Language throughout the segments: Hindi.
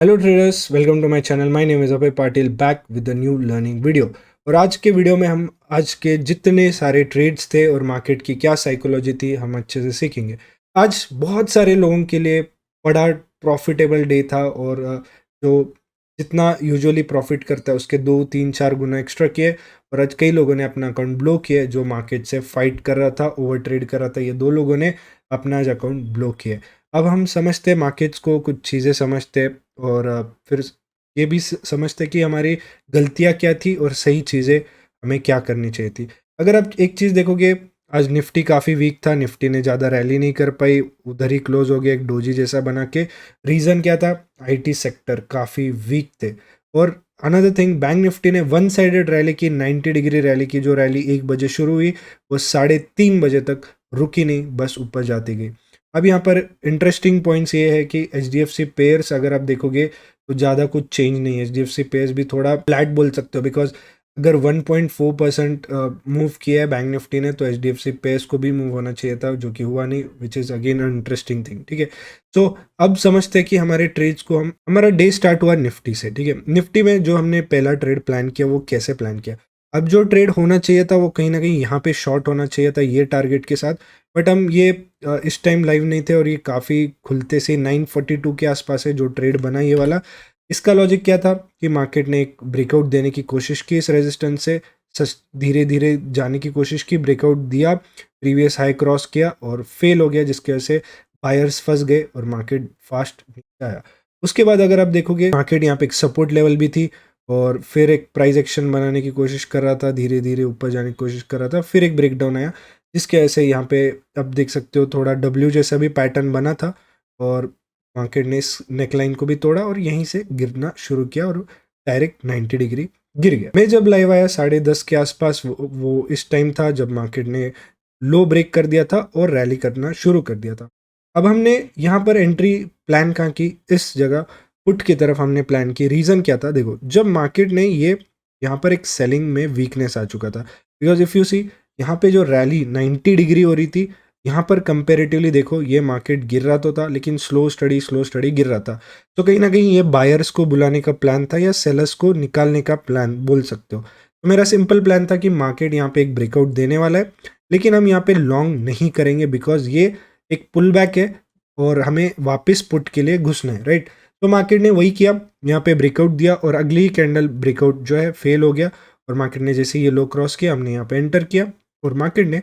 Hello traders, welcome to my channel. My name is Abhay Patil, back with the new learning video. और आज के वीडियो में हम आज के जितने सारे ट्रेड्स थे और मार्केट की क्या साइकोलॉजी थी हम अच्छे से सीखेंगे। आज बहुत सारे लोगों के लिए बड़ा प्रॉफिटेबल डे था और जो जितना यूजुअली प्रॉफिट करता है उसके 2 3 4 गुना एक्स्ट्रा किए। और आज कई लोगों ने अपना अकाउंट ब्लॉक किया जो मार्केट से फाइट कर रहा था, ओवर ट्रेड कर रहा था। ये दो लोगों ने अपना आज अकाउंट ब्लॉक किया। अब हम समझते मार्केट्स को, कुछ चीज़ें समझते और फिर ये भी समझते कि हमारी गलतियाँ क्या थी और सही चीज़ें हमें क्या करनी चाहिए थी। अगर आप एक चीज़ देखोगे, आज निफ्टी काफ़ी वीक था, निफ्टी ने ज़्यादा रैली नहीं कर पाई, उधर ही क्लोज हो गया एक डोजी जैसा बना के। रीज़न क्या था? आईटी सेक्टर काफ़ी वीक थे। और अनदर थिंग, बैंक निफ्टी ने वन साइडेड रैली की, 90 डिग्री रैली की। जो रैली 1 बजे शुरू हुई वो 3:30 बजे तक रुकी नहीं, बस ऊपर जाती गई। अब यहाँ पर इंटरेस्टिंग पॉइंट्स ये है कि H D F C pairs अगर आप देखोगे तो ज़्यादा कुछ चेंज नहीं है। H D F C pairs भी थोड़ा फ्लैट बोल सकते हो, बिकॉज अगर 1.4% मूव किया है बैंक निफ्टी ने तो H D F C pairs को भी मूव होना चाहिए था, जो कि हुआ नहीं, which is again interesting thing. ठीक है, सो अब समझते हैं कि हमारे ट्रेड्स को हमारा डे स्टार्ट हुआ निफ्टी से। ठीक है, निफ्टी में जो हमने पहला ट्रेड प्लान किया वो कैसे प्लान किया? अब जो ट्रेड होना चाहिए था वो कहीं ना कहीं यहाँ पे शॉर्ट होना चाहिए था ये टारगेट के साथ। बट हम ये इस टाइम लाइव नहीं थे और ये काफ़ी खुलते से 942 के आसपास है जो ट्रेड बना ये वाला। इसका लॉजिक क्या था कि मार्केट ने एक ब्रेकआउट देने की कोशिश की इस रेजिस्टेंस से, धीरे धीरे जाने की कोशिश की, ब्रेकआउट दिया, प्रीवियस हाई क्रॉस किया और फेल हो गया, जिसकी वजह से बायर्स फंस गए और मार्केट फास्ट नीचे आया। उसके बाद अगर आप देखोगे मार्केट यहाँ पे एक सपोर्ट लेवल भी थी और फिर एक प्राइस एक्शन बनाने की कोशिश कर रहा था, धीरे धीरे ऊपर जाने की कोशिश कर रहा था, फिर एक ब्रेकडाउन आया जिसके वजह से यहाँ पे अब देख सकते हो थोड़ा डब्ल्यू जैसा भी पैटर्न बना था और मार्केट ने इस नेकलाइन को भी तोड़ा और यहीं से गिरना शुरू किया और डायरेक्ट 90 डिग्री गिर गया। मैं जब लाइव आया 10:30 के आसपास, वो इस टाइम था जब मार्केट ने लो ब्रेक कर दिया था और रैली करना शुरू कर दिया था। अब हमने यहाँ पर एंट्री प्लान कहाँ की? इस जगह पुट की तरफ हमने प्लान की। रीज़न क्या था? देखो, जब मार्केट ने ये यहाँ पर एक सेलिंग में वीकनेस आ चुका था, बिकॉज इफ़ यू सी यहाँ पे जो रैली 90 डिग्री हो रही थी, यहाँ पर कंपेरेटिवली देखो ये मार्केट गिर रहा तो था लेकिन स्लो स्टडी गिर रहा था। तो कहीं ना कहीं ये बायर्स को बुलाने का प्लान था या सेलर्स को निकालने का प्लान बोल सकते हो। तो मेरा सिंपल प्लान था कि मार्केट यहाँ पे एक ब्रेकआउट देने वाला है, लेकिन हम यहाँ पे लॉन्ग नहीं करेंगे बिकॉज ये एक पुल बैक है और हमें वापस पुट के लिए घुसना है, राइट। तो मार्केट ने वही किया, यहाँ पे ब्रेकआउट दिया और अगली ही कैंडल ब्रेकआउट जो है फेल हो गया और मार्केट ने जैसे ये लो क्रॉस किया हमने यहाँ पे एंटर किया और मार्केट ने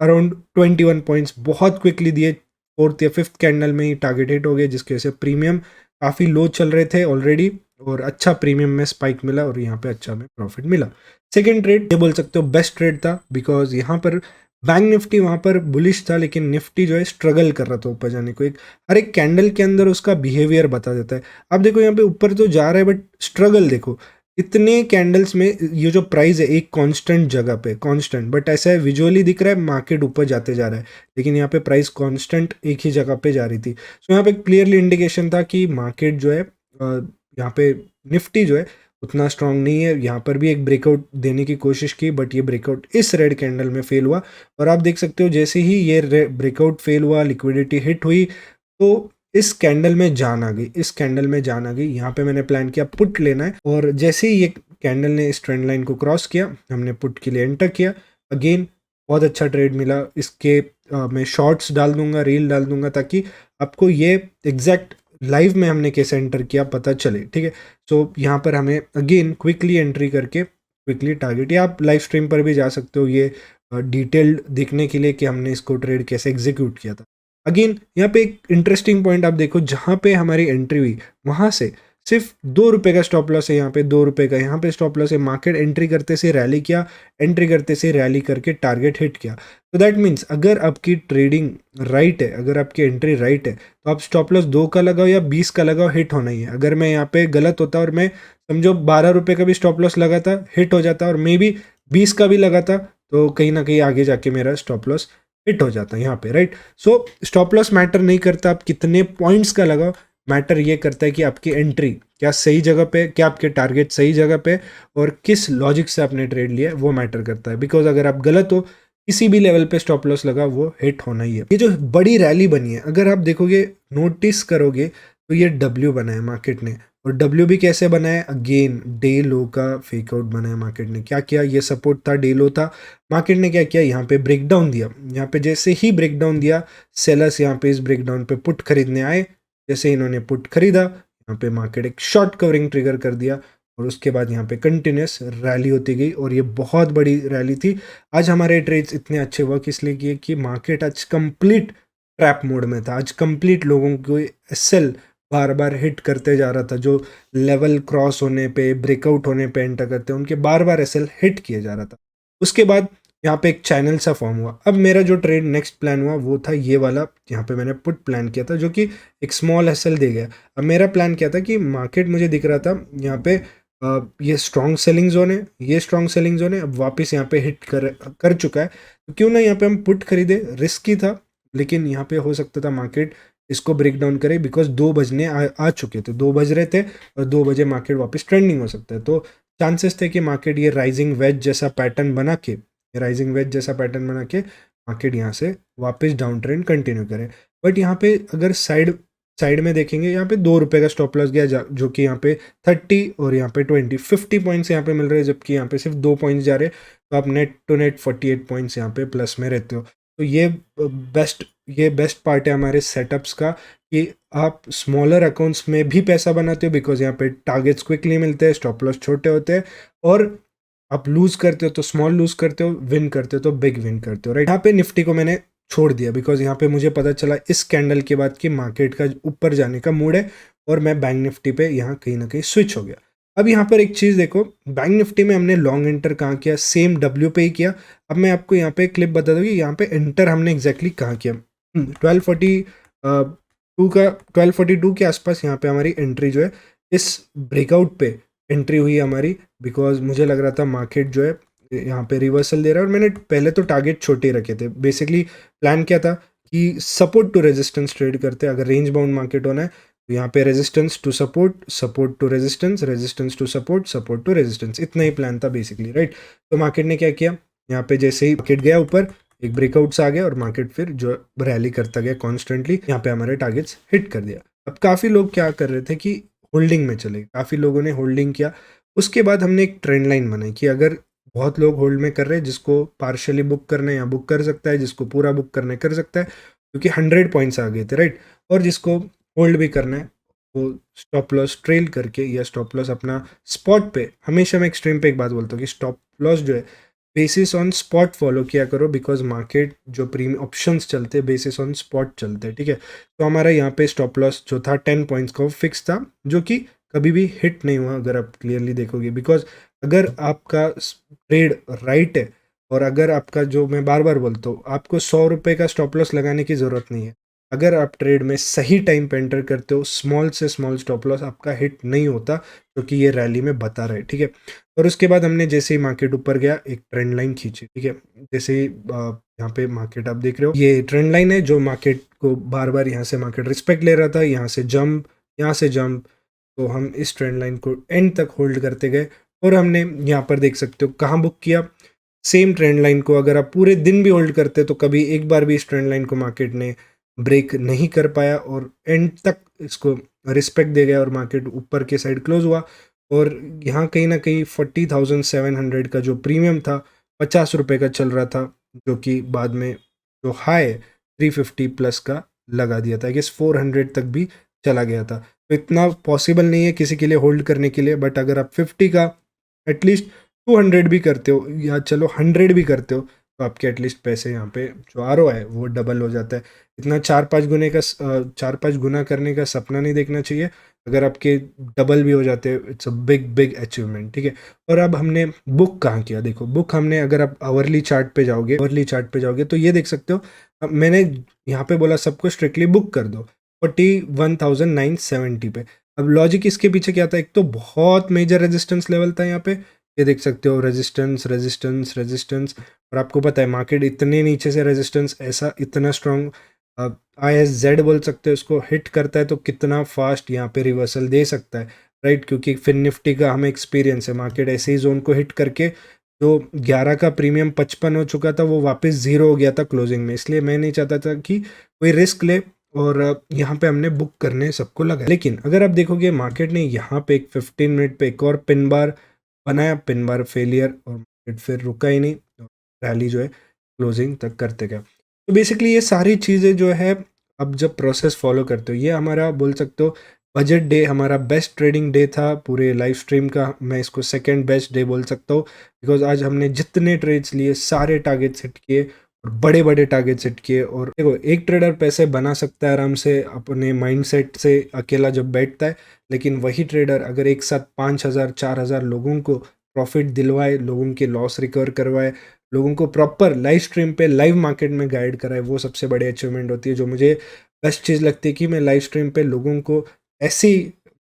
अराउंड 21 पॉइंट्स बहुत क्विकली दिए। फोर्थ या फिफ्थ कैंडल में ही टारगेट हिट हो गए, जिसकी वजह से प्रीमियम काफ़ी लो चल रहे थे ऑलरेडी और अच्छा प्रीमियम में स्पाइक मिला और यहाँ पे अच्छा में प्रॉफिट मिला। सेकेंड ट्रेड ये बोल सकते हो बेस्ट ट्रेड था, बिकॉज यहाँ पर बैंक निफ्टी वहाँ पर बुलिश था लेकिन निफ्टी जो है स्ट्रगल कर रहा था ऊपर जाने को। हर एक कैंडल के अंदर उसका बिहेवियर बता देता है। अब देखो यहाँ पे ऊपर तो जा रहा है बट स्ट्रगल देखो, इतने कैंडल्स में ये जो प्राइस है एक कांस्टेंट जगह पे, कांस्टेंट, बट ऐसा है विजुअली दिख रहा है मार्केट ऊपर जाते जा रहा है लेकिन यहाँ पे प्राइस कांस्टेंट एक ही जगह पे जा रही थी। सो यहाँ पे क्लियरली इंडिकेशन था कि मार्केट जो है यहाँ पे निफ्टी जो है उतना स्ट्रांग नहीं है। यहाँ पर भी एक ब्रेकआउट देने की कोशिश की बट ये ब्रेकआउट इस रेड कैंडल में फेल हुआ और आप देख सकते हो जैसे ही ये ब्रेकआउट फेल हुआ, लिक्विडिटी हिट हुई, तो इस कैंडल में जान आ गई, इस कैंडल में जान आ गई। यहाँ पे मैंने प्लान किया पुट लेना है और जैसे ही ये कैंडल ने इस ट्रेंड लाइन को क्रॉस किया हमने पुट के लिए एंटर किया। अगेन बहुत अच्छा ट्रेड मिला। इसके मैं शॉर्ट्स डाल दूंगा, रील डाल दूंगा ताकि आपको ये एग्जैक्ट लाइव में हमने कैसे एंटर किया पता चले। ठीक है, सो यहाँ पर हमें अगेन क्विकली एंट्री करके क्विकली टारगेट, या आप लाइव स्ट्रीम पर भी जा सकते हो ये डिटेल्ड देखने के लिए कि हमने इसको ट्रेड कैसे एग्जीक्यूट किया था। अगेन यहाँ पे एक इंटरेस्टिंग पॉइंट आप देखो, जहाँ पे हमारी एंट्री हुई वहाँ से सिर्फ 2 रुपये का स्टॉप लॉस है, यहाँ पे 2 रुपये का यहाँ पे स्टॉप लॉस है। मार्केट एंट्री करते से रैली किया, एंट्री करते से रैली करके टारगेट हिट किया। तो दैट मीन्स अगर आपकी ट्रेडिंग राइट है, अगर आपकी एंट्री राइट है तो आप स्टॉप लॉस 2 का लगाओ या 20 का लगाओ, हिट होना ही है। अगर मैं यहाँ पे गलत होता और मैं समझो 12 रुपये का भी स्टॉप लॉस लगा था, हिट हो जाता, और मे बी 20 का भी लगा था तो कहीं ना कहीं आगे जाके मेरा स्टॉप लॉस हिट हो जाता है यहाँ पे, right. So stop loss matter नहीं करता आप कितने पॉइंट्स का लगाओ, मैटर ये करता है कि आपकी एंट्री क्या सही जगह पे, क्या आपके टारगेट सही जगह पे और किस लॉजिक से आपने ट्रेड लिया है वो मैटर करता है। बिकॉज अगर आप गलत हो, किसी भी लेवल पे स्टॉप लॉस लगा वो हिट होना ही है। ये जो बड़ी रैली बनी है अगर आप देखोगे, नोटिस करोगे तो ये डब्ल्यू बना है मार्केट ने और डब्ल्यू भी कैसे बनाया, अगेन डे लो का फेक आउट बनाया मार्केट ने। क्या किया, ये सपोर्ट था, डे लो था, मार्केट ने क्या किया, यहाँ पे ब्रेक डाउन दिया। यहाँ पे जैसे ही ब्रेक डाउन दिया, सेलर्स यहाँ पे इस ब्रेक डाउन पे पुट खरीदने आए। जैसे इन्होंने पुट खरीदा, यहाँ पे मार्केट एक शॉर्ट कवरिंग ट्रिगर कर दिया और उसके बाद यहाँ पे कंटिन्यूस रैली होती गई और ये बहुत बड़ी रैली थी। आज हमारे ट्रेड्स इतने अच्छे वर्क इसलिए किए कि मार्केट आज कंप्लीट ट्रैप मोड में था। आज कंप्लीट लोगों को एसएल बार बार हिट करते जा रहा था, जो लेवल क्रॉस होने पे, ब्रेकआउट होने पे एंटर करते उनके बार बार एसएल हिट किया जा रहा था। उसके बाद यहाँ पे एक चैनल सा फॉर्म हुआ। अब मेरा जो ट्रेड नेक्स्ट प्लान हुआ वो था ये वाला, यहाँ पे मैंने पुट प्लान किया था जो कि एक स्मॉल एसएल दे गया। अब मेरा प्लान क्या था कि मार्केट मुझे दिख रहा था यहाँ पे ये स्ट्रॉन्ग सेलिंग जोन है, ये स्ट्रॉन्ग सेलिंग जोन है, अब वापस यहाँ पे हिट कर चुका है, तो क्यों ना यहाँ पे हम पुट खरीदे। रिस्की था लेकिन यहाँ पे हो सकता था मार्केट इसको ब्रेक डाउन करे, बिकॉज 2 बजने आ चुके थे, 2 बज रहे थे और 2 बजे मार्केट वापस ट्रेंडिंग हो सकता है। तो चांसेस थे कि मार्केट ये राइजिंग वेज जैसा पैटर्न बना के, मार्केट यहाँ से वापस डाउन ट्रेंड कंटिन्यू करे। बट यहाँ पे अगर साइड में देखेंगे, यहाँ पे 2 रुपये का स्टॉप लॉस गया, जो कि यहाँ पे 30 और यहाँ पे 50 पॉइंट्स यहाँ पे मिल रहे हैं, जबकि यहाँ पे सिर्फ 2 पॉइंट्स जा रहे हैं। तो आप नेट टू नेट 48 पॉइंट्स यहाँ पे प्लस में रहते हो। तो ये बेस्ट पार्ट है हमारे सेटअप्स का कि आप स्मॉलर अकाउंट्स में भी पैसा बनाते हो, बिकॉज यहाँ पे टारगेट्स क्विकली मिलते हैं, स्टॉप लॉस छोटे होते हैं, और आप लूज करते हो तो स्मॉल लूज करते हो, विन करते हो तो बिग विन करते हो, राइट। यहाँ पे निफ्टी को मैंने छोड़ दिया बिकॉज यहाँ पे मुझे पता चला इस कैंडल के बाद कि मार्केट का ऊपर जाने का मूड है, और मैं बैंक निफ्टी पे यहाँ कहीं ना कहीं स्विच हो गया। अब यहाँ पर एक चीज़ देखो, बैंक निफ्टी में हमने लॉन्ग एंटर कहाँ किया, सेम डब्ल्यू पे ही किया। अब मैं आपको यहाँ पे क्लिप बता दूँ कि यहाँ पे एंटर हमने एग्जैक्टली कहाँ किया। 1242 के आसपास यहाँ पे हमारी एंट्री जो है, इस ब्रेकआउट पे एंट्री हुई हमारी, बिकॉज मुझे लग रहा था मार्केट जो है यहाँ पे रिवर्सल दे रहा है। और मैंने पहले तो टारगेट छोटे रखे थे। बेसिकली प्लान क्या था कि सपोर्ट टू रेजिस्टेंस ट्रेड करते हैं। अगर रेंज बाउंड मार्केट होना है तो यहाँ पे resistance to support, support to resistance, resistance to support, support to resistance, इतना ही प्लान था बेसिकली, राइट। तो मार्केट ने क्या किया, यहाँ पे जैसे ही मार्केट गया ऊपर, एक ब्रेकआउट्स आ गया और मार्केट फिर जो रैली करता गया कॉन्स्टेंटली, यहाँ पे हमारे टारगेट्स हिट कर दिया। अब काफ़ी लोग क्या कर रहे थे कि होल्डिंग में चले, काफ़ी लोगों ने होल्डिंग किया। उसके बाद हमने एक ट्रेंड लाइन बनाई कि अगर बहुत लोग होल्ड में कर रहे हैं, जिसको पार्शियली बुक करना है या बुक कर सकता है, जिसको पूरा बुक करना है कर सकता है, क्योंकि 100 पॉइंट्स आ गए थे, राइट। और जिसको होल्ड भी करना है वो स्टॉप लॉस ट्रेल करके या स्टॉप लॉस अपना स्पॉट पे, हमेशा मैं एक्सट्रीम पे एक बात बोलता हूँ कि स्टॉप लॉस जो है बेसिस ऑन स्पॉट फॉलो किया करो, बिकॉज मार्केट जो प्रीमियम ऑप्शंस चलते हैं बेसिस ऑन स्पॉट चलते हैं, ठीक है। तो हमारा यहाँ पे स्टॉप लॉस जो था 10 पॉइंट्स का फिक्स था, जो कि कभी भी हिट नहीं हुआ अगर आप क्लियरली देखोगे। बिकॉज अगर आपका ट्रेड राइट है, और अगर आपका, जो मैं बार बार बोलता हूँ, आपको 100 रुपये का स्टॉप लॉस लगाने की ज़रूरत नहीं है। अगर आप ट्रेड में सही टाइम पे एंटर करते हो, स्मॉल से स्मॉल स्टॉप लॉस आपका हिट नहीं होता, क्योंकि ये रैली में बता रहे, ठीक है। और उसके बाद हमने जैसे ही मार्केट ऊपर गया एक ट्रेंड लाइन खींची, ठीक है। जैसे ही यहाँ पे मार्केट आप देख रहे हो, ये ट्रेंड लाइन है जो मार्केट को बार बार यहाँ से मार्केट रिस्पेक्ट ले रहा था, यहाँ से जंप, यहाँ से जंप। तो हम इस ट्रेंड लाइन को एंड तक होल्ड करते गए, और हमने यहाँ पर देख सकते हो कहाँ बुक किया, सेम ट्रेंड लाइन को। अगर आप पूरे दिन भी होल्ड करते तो कभी एक बार भी इस ट्रेंड लाइन को मार्केट ने ब्रेक नहीं कर पाया, और एंड तक इसको रिस्पेक्ट दे गया और मार्केट ऊपर के साइड क्लोज हुआ। और यहाँ कहीं ना कहीं 40,700 का जो प्रीमियम था 50 रुपये का चल रहा था, जो कि बाद में जो हाई 350 प्लस का लगा दिया था, कि 400 तक भी चला गया था। तो इतना पॉसिबल नहीं है किसी के लिए होल्ड करने के लिए, बट अगर आप 50 का एटलीस्ट 200 भी करते हो, या चलो 100 भी करते हो, तो आपके एटलीस्ट पैसे यहाँ पे जो ROI है वो डबल हो जाता है। इतना 4-5 गुना करने का सपना नहीं देखना चाहिए। अगर आपके डबल भी हो जाते हैं, इट्स अ बिग अचीवमेंट, ठीक है। और अब हमने बुक कहाँ किया, देखो बुक हमने, अगर आप आवरली चार्ट पे जाओगे तो ये देख सकते हो, अब मैंने यहाँ पे बोला सबको स्ट्रिक्टली बुक कर दो 41,970 पे। अब लॉजिक इसके पीछे क्या था, एक तो बहुत मेजर रेजिस्टेंस लेवल था यहाँ पे, ये देख सकते हो, रेजिस्टेंस। और आपको पता है मार्केट इतने नीचे से रेजिस्टेंस ऐसा इतना स्ट्रॉन्ग ISZ बोल सकते हो इसको, हिट करता है तो कितना फास्ट यहाँ पे रिवर्सल दे सकता है, राइट। क्योंकि फिर निफ्टी का हमें एक्सपीरियंस है, मार्केट ऐसे ही जोन को हिट करके जो 11 का प्रीमियम 55 हो चुका था वो वापस 0 हो गया था क्लोजिंग में। इसलिए मैं नहीं चाहता था कि कोई रिस्क ले और यहाँ पे हमने बुक करने सबको लगा। लेकिन अगर आप देखोगे मार्केट ने यहाँ पे एक 15 मिनट पे एक और पिन बार बनाया, पिन बार फेलियर, और मार्केट फिर रुका ही नहीं, रैली जो है क्लोजिंग तक करते गया। तो बेसिकली ये सारी चीज़ें जो है, अब जब प्रोसेस फॉलो करते हो, ये हमारा बोल सकते हो बजट डे हमारा बेस्ट ट्रेडिंग डे था पूरे लाइव स्ट्रीम का। मैं इसको सेकंड बेस्ट डे बोल सकता हूँ, बिकॉज आज हमने जितने ट्रेड्स लिए सारे टारगेट सेट किए और बड़े बड़े टारगेट सेट किए। और देखो, एक ट्रेडर पैसे बना सकता है आराम से अपने माइंडसेट से अकेला जब बैठता है, लेकिन वही ट्रेडर अगर एक साथ 5,000 4,000 लोगों को प्रॉफिट दिलवाए, लोगों के लॉस रिकवर करवाए, लोगों को प्रॉपर लाइव स्ट्रीम पे लाइव मार्केट में गाइड कराए, वो सबसे बड़ी अचीवमेंट होती है। जो मुझे बेस्ट चीज़ लगती है कि मैं लाइव स्ट्रीम पे लोगों को ऐसी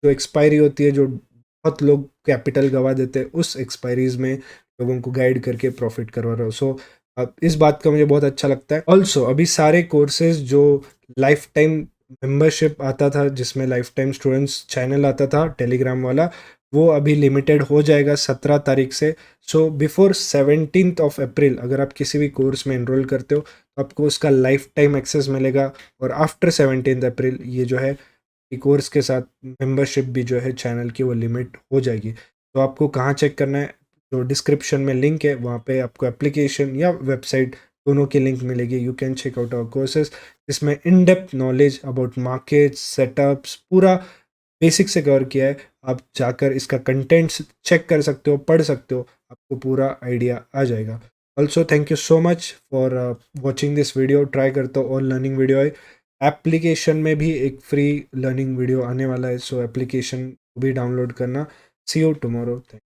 जो एक्सपायरी होती है, जो बहुत लोग कैपिटल गवा देते हैं, उस एक्सपायरीज में लोगों को गाइड करके प्रॉफिट करवा रहा हूँ। सो अब इस बात का मुझे बहुत अच्छा लगता है। ऑल्सो अभी सारे कोर्सेज जो लाइफ टाइम मेंबरशिप आता था, जिसमें लाइफ टाइम स्टूडेंट्स चैनल आता था टेलीग्राम वाला, वो अभी लिमिटेड हो जाएगा 17 तारीख से। सो बिफोर 17 अप्रैल अगर आप किसी भी कोर्स में एनरोल करते हो तो आपको उसका लाइफ टाइम एक्सेस मिलेगा। और आफ्टर 17 अप्रैल ये जो है कोर्स के साथ मेंबरशिप भी जो है चैनल की वो लिमिट हो जाएगी। तो आपको कहाँ चेक करना है, जो डिस्क्रिप्शन में लिंक है वहाँ पे आपको एप्लीकेशन या वेबसाइट दोनों की लिंक मिलेगी। You can check out our courses, जिसमें in depth knowledge about markets, setups पूरा बेसिक से कवर किया है। आप जाकर इसका कंटेंट्स चेक कर सकते हो, पढ़ सकते हो, आपको पूरा आइडिया आ जाएगा। Also thank you so much for watching this video. Try करता हूँ और लर्निंग वीडियो है। एप्लीकेशन में भी एक फ्री लर्निंग वीडियो आने वाला है, सो एप्लीकेशन भी डाउनलोड करना। सी यू टुमारो।